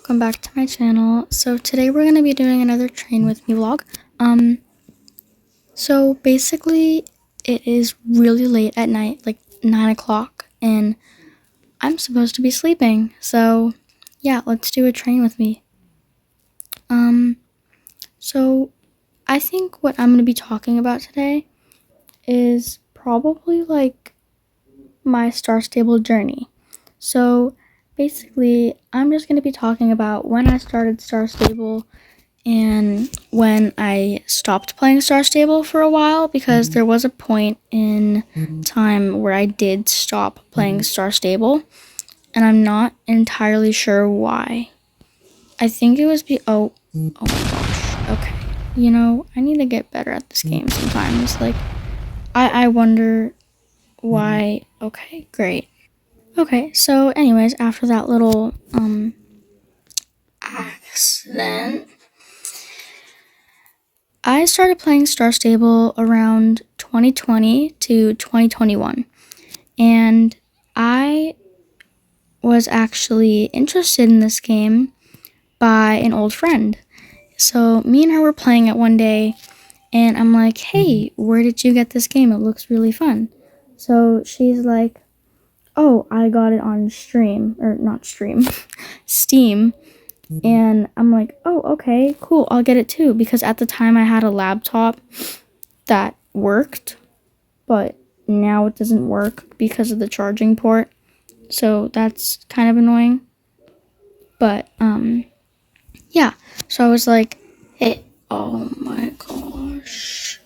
welcome back to my channel. So today we're going to be doing another train with me vlog. So basically it is really late at night, like 9 o'clock, and I'm supposed to be sleeping. So yeah, let's do a train with me. So I think what I'm going to be talking about today is probably like my Star Stable journey. So basically, I'm just going to be talking about when I started Star Stable and when I stopped playing Star Stable for a while, because there was a point in time where I did stop playing Star Stable, and I'm not entirely sure why. I think it was oh my gosh, okay. I need to get better at this game sometimes. Like, I wonder why. Okay, great. Okay, so anyways, after that little accident, I started playing Star Stable around 2020 to 2021, and I was actually interested in this game by an old friend. So me and her were playing it one day, and I'm like, hey, where did you get this game? It looks really fun. So she's like, oh, I got it on stream, or not stream, Steam. And I'm like, oh, okay, cool, I'll get it too. Because at the time I had a laptop that worked, but now it doesn't work because of the charging port. So that's kind of annoying. But, yeah. So I was like, hey, oh my gosh.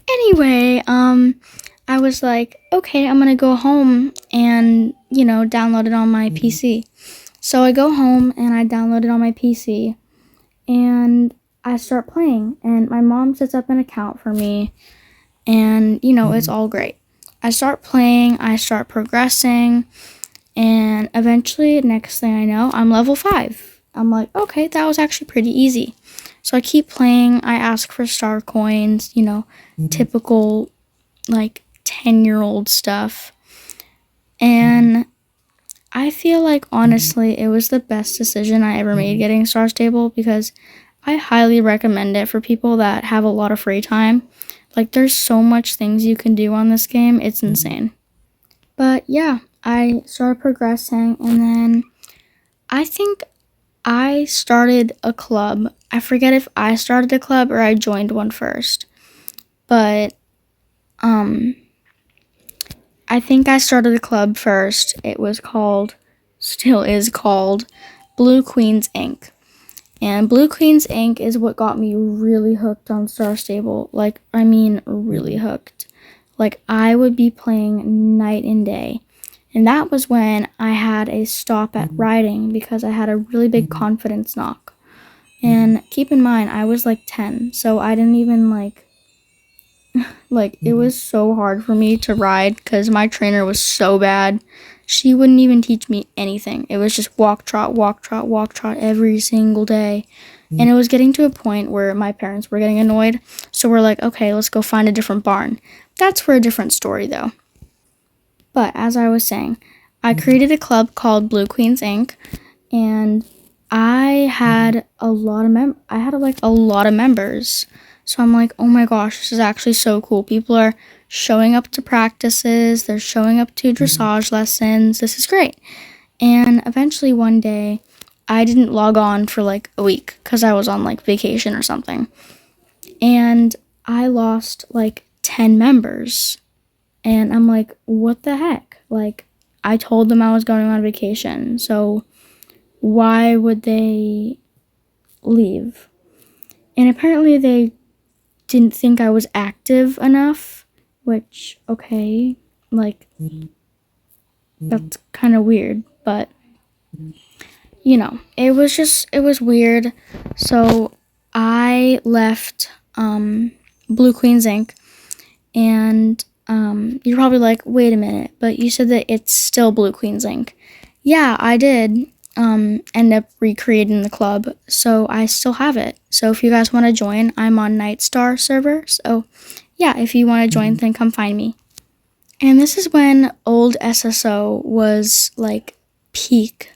Anyway, I was like, okay, I'm gonna go home and, download it on my PC. So I go home and I download it on my PC and I start playing, and my mom sets up an account for me, and it's all great. I start playing, I start progressing, and eventually, next thing I know, I'm level 5. I'm like, okay, that was actually pretty easy. So I keep playing, I ask for star coins, typical like 10-year-old stuff. And I feel like, honestly, it was the best decision I ever made getting Star Stable, because I highly recommend it for people that have a lot of free time. Like, there's so much things you can do on this game. It's insane. But yeah, I started progressing, and then I think I started a club. I forget if I started a club or I joined one first. But I think I started a club first. It was called, still is called, Blue Queens Inc. And Blue Queens Inc. is what got me really hooked on Star Stable. Like, I mean, really hooked. Like, I would be playing night and day. And that was when I had a stop at riding, because I had a really big confidence knock. And keep in mind, I was like 10, so I didn't even like, it was so hard for me to ride because my trainer was so bad. She wouldn't even teach me anything. It was just walk, trot, walk, trot, walk, trot every single day. And it was getting to a point where my parents were getting annoyed. So we're like, okay, let's go find a different barn. That's for a different story, though. But as I was saying, I created a club called Blue Queens Inc. And I had a lot of a lot of members. So I'm like, oh my gosh, this is actually so cool. People are showing up to practices, they're showing up to dressage lessons. This is great. And eventually one day, I didn't log on for like a week because I was on like vacation or something. And I lost like 10 members. And I'm like, what the heck? Like, I told them I was going on vacation. So why would they leave? And apparently they didn't think I was active enough, which, okay, like, that's kind of weird, but, it was weird. So I left Blue Queens Inc. And you're probably like, wait a minute, but you said that it's still Blue Queens Inc. Yeah, I did end up recreating the club, so I still have it. So if you guys want to join, I'm on Nightstar server. So yeah, if you want to join, then come find me. And this is when old SSO was like peak.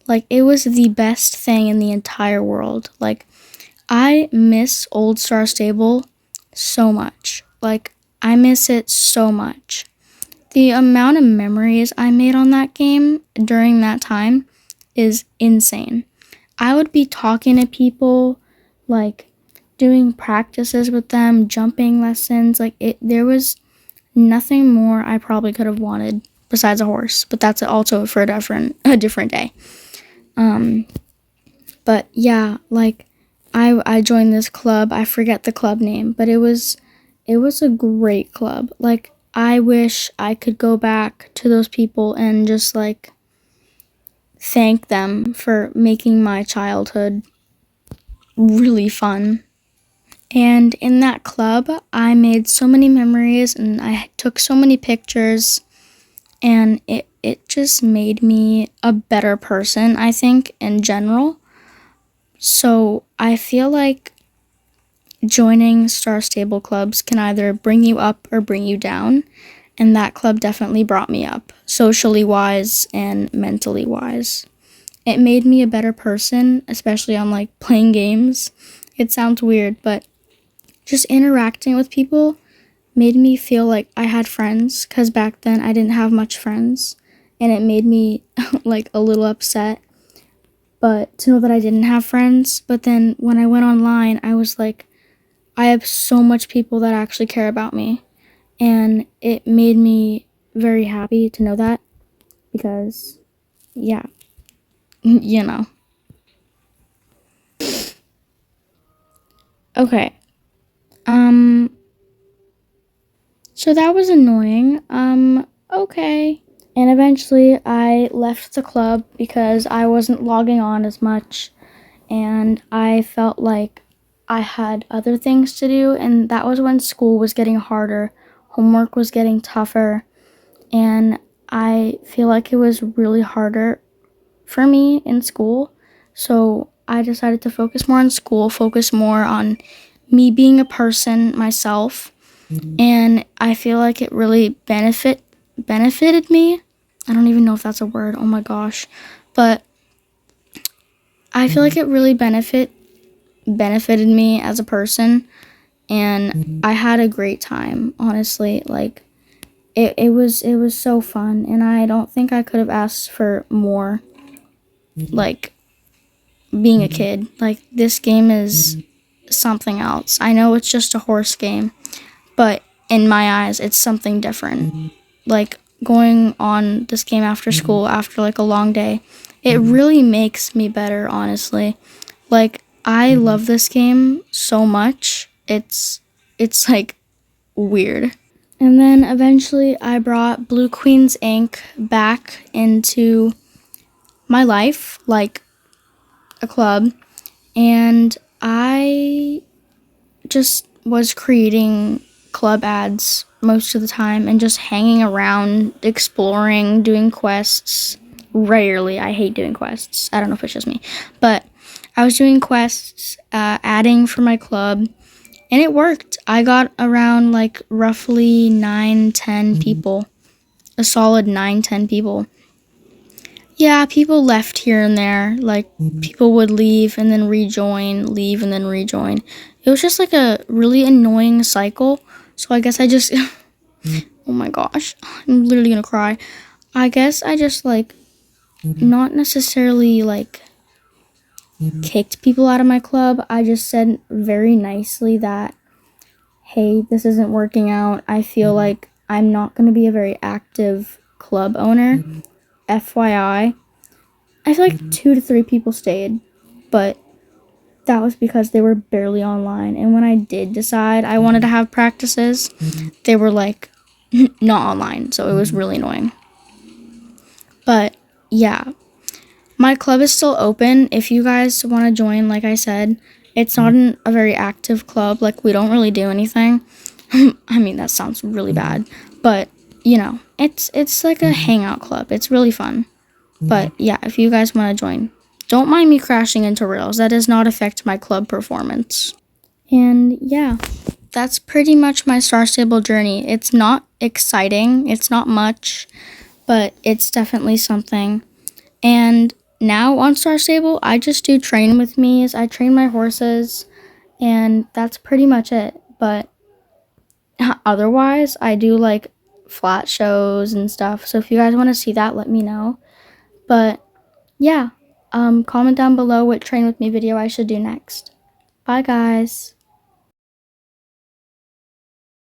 Like, it was the best thing in the entire world. Like, I miss Old Star Stable so much. Like, I miss it so much. The amount of memories I made on that game during that time is insane. I would be talking to people, like doing practices with them, jumping lessons. Like, there was nothing more I probably could have wanted besides a horse. But that's also for a different day. But yeah, like I joined this club. I forget the club name, but it was a great club. Like, I wish I could go back to those people and just like thank them for making my childhood really fun. And in that club, I made so many memories and I took so many pictures, and it just made me a better person, I think, in general. So I feel like joining Star Stable clubs can either bring you up or bring you down. And that club definitely brought me up, socially wise and mentally wise. It made me a better person, especially on like playing games. It sounds weird, but just interacting with people made me feel like I had friends, because back then I didn't have much friends. And it made me like a little upset, but to know that I didn't have friends. But then when I went online, I was like, I have so much people that actually care about me. And it made me very happy to know that, because, yeah, you know. Okay. So that was annoying. Okay. And eventually I left the club because I wasn't logging on as much, and I felt like I had other things to do, and that was when school was getting harder, homework was getting tougher, and I feel like it was really harder for me in school. So I decided to focus more on school, focus more on me being a person myself, and I feel like it really benefited me. I don't even know if that's a word. Oh my gosh. But I feel like it really benefited me as a person, and I had a great time, honestly. Like, it was so fun, and I don't think I could have asked for more. Like, being a kid, like, this game is something else. I know it's just a horse game, but in my eyes it's something different. Like, going on this game after school, after like a long day, it really makes me better, honestly. Like, I love this game so much. It's like weird. And then eventually I brought Blue Queens Inc. back into my life, like a club, and I just was creating club ads most of the time and just hanging around, exploring, doing quests. Rarely. I hate doing quests. I don't know if it's just me. But I was doing quests, adding for my club, and it worked. I got around like roughly 9, 10 people. A solid 9, 10 people. Yeah, people left here and there. Like, people would leave and then rejoin, leave and then rejoin. It was just like a really annoying cycle. So I guess I just, oh my gosh, I'm literally gonna cry. I guess I just like, not necessarily like kicked people out of my club. I just said very nicely that, hey, this isn't working out. I feel like I'm not gonna be a very active club owner. FYI. I feel like 2 to 3 people stayed, but that was because they were barely online. And when I did decide I wanted to have practices, they were like not online, so it was really annoying. But yeah, my club is still open if you guys want to join. Like I said, it's not a very active club. Like, we don't really do anything. I mean, that sounds really bad, but you know, it's like a hangout club. It's really fun. But yeah, if you guys want to join, don't mind me crashing into rails. That does not affect my club performance. And yeah, that's pretty much my Star Stable journey. It's not exciting, it's not much, but it's definitely something. And now on Star Stable, I just do train with me's. I train my horses, and that's pretty much it. But otherwise, I do like flat shows and stuff. So if you guys want to see that, let me know. But yeah, comment down below what train with me video I should do next. Bye guys.